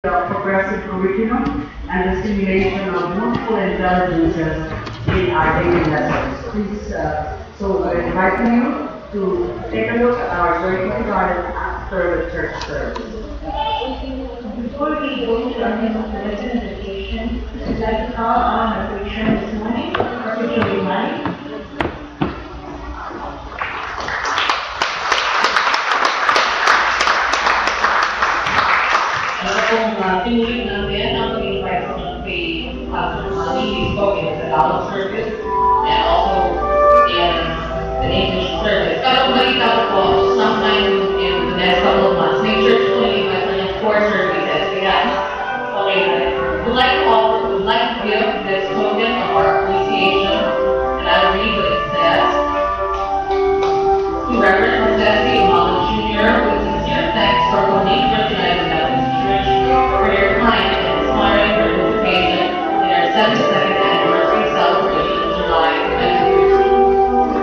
progressive curriculum and the stimulation of multiple intelligences in our daily lessons. Please, so we're inviting you to take a look at our very kindergarten after the church service. Before we go to our lesson invitation, I'd like to call on our preacher this morning, particularly Mike. Pinili natin ang invite kay Pastor Manny. He spoke in the Tagalog service and also in the English service. Pero balita ko po, sometime in the next couple of months, may church po invite ko ng 4 services. Kaya, okay, we'd like to give this token of our appreciation, and I'll read what it says. To Reverend Jesse Mullen Jr. with sincere thanks for donating to United Methodist Church for your kind and inspiring participation in our 72nd anniversary celebration in July 2013.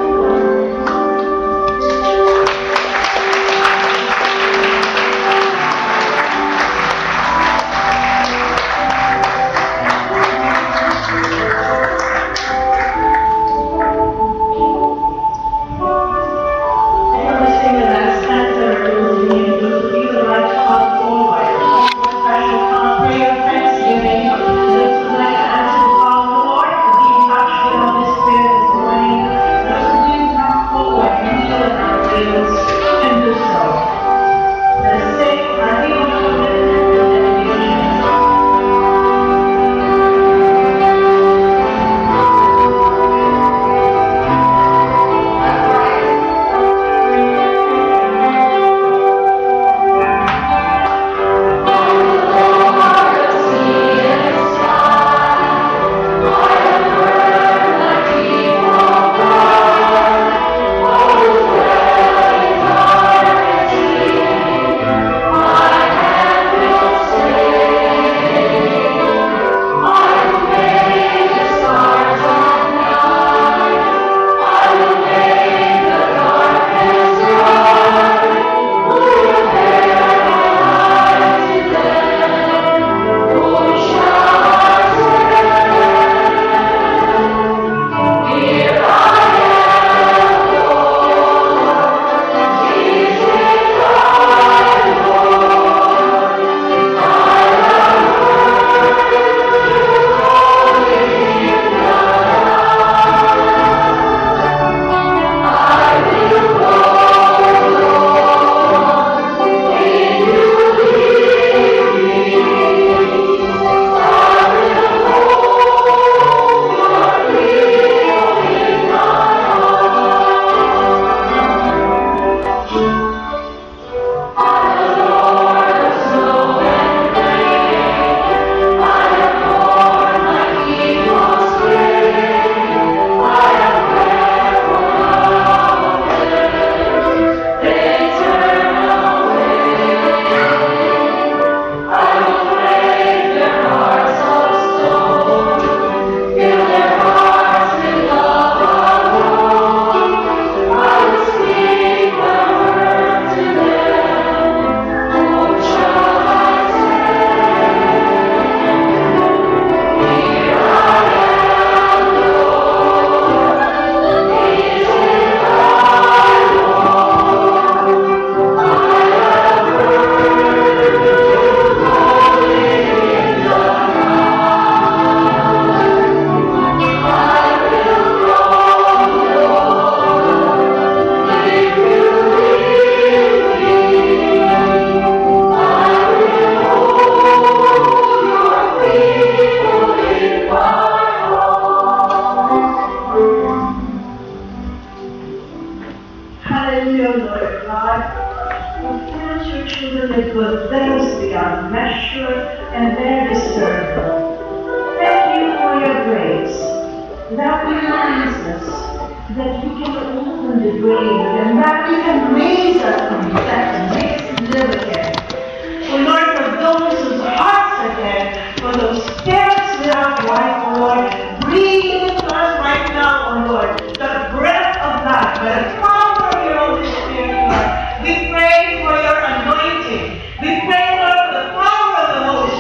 We pray for your anointing. We pray, Lord, for the power of the Holy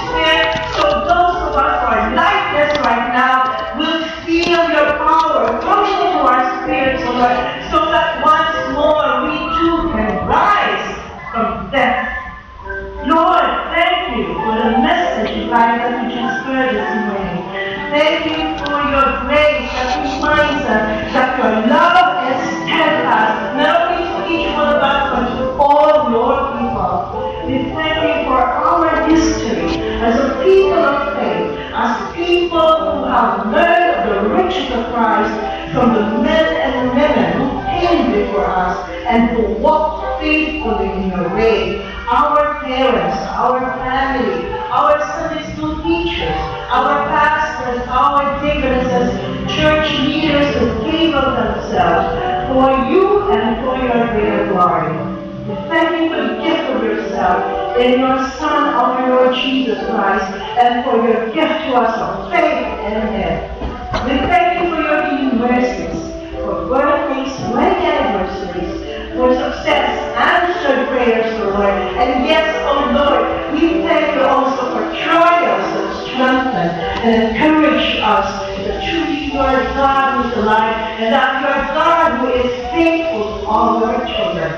people of faith, as people who have learned of the riches of Christ from the men and women who came before us and who walked faithfully in your way. Our parents, our family, our Sunday school teachers, our pastors, our deaconesses, church leaders who gave of themselves for you and for your greater glory. We thank you for the gift of yourself in your Son, our Lord Jesus Christ, and for your gift to us of faith and Him. We thank you for your healing mercies, for birthdays, wedding anniversaries, for success, answered prayers, O Lord. And yes, O Lord, we thank you also for trials that strengthen and encourage us that truly you are God who is alive, and that you are God who is faithful to all your children.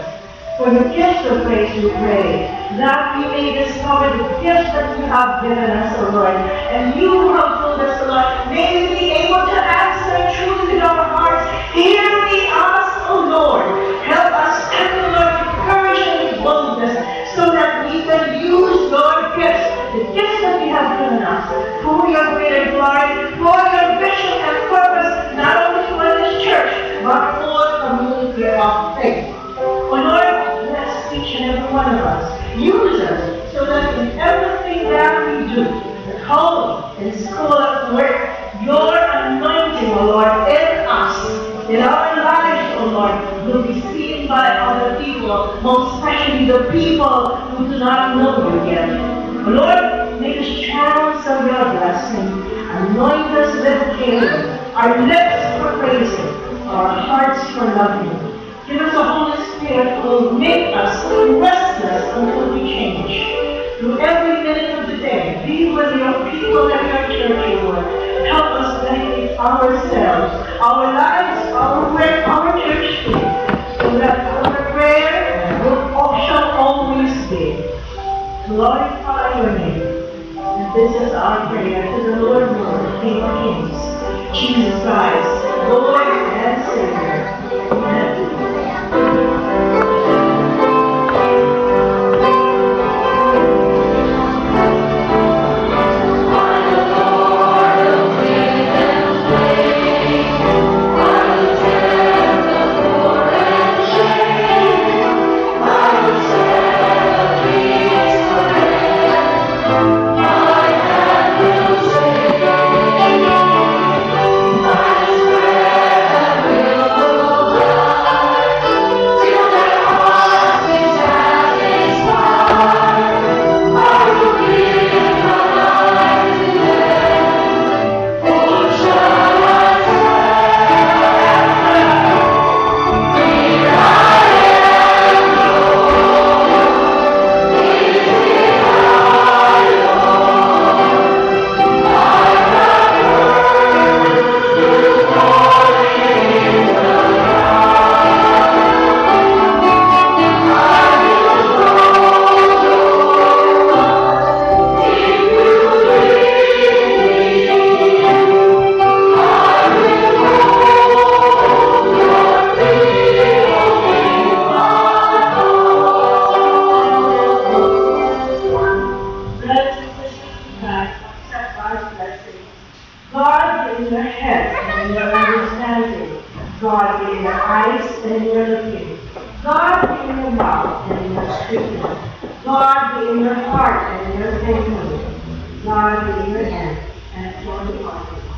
For the gift of grace we pray, that we may discover the gift that you have given us, O Lord. And you who have told us, O Lord, may we be able to answer truly with our hearts. Here we ask, O Lord, help us, O Lord, with courage and with boldness, so that we can use your gifts, the gifts that you have given us, for your greater glory, for your vision and purpose, not only for this church, but for the community of faith. O Lord, bless each and every one of us. Use us so that in everything that we do, at home, in school, at work, your anointing, O Lord, in us, in our lives, O Lord, will be seen by other people, most especially the people who do not know you yet. O Lord, make us channels of your blessing. Anoint us with healing, our lips for praising, our hearts for loving. Give us a Holy Spirit who will make us restless until we change. Through every minute of the day, be with your people and your church, Lord. Help us dedicate ourselves, our lives, our work, our church too, so that our prayer shall always be glorify your name. And this is our prayer to the Lord, King of Kings, Jesus Christ, Lord and Savior. Amen. God be in your heart and in your thinking. God be in your hand and for the heart.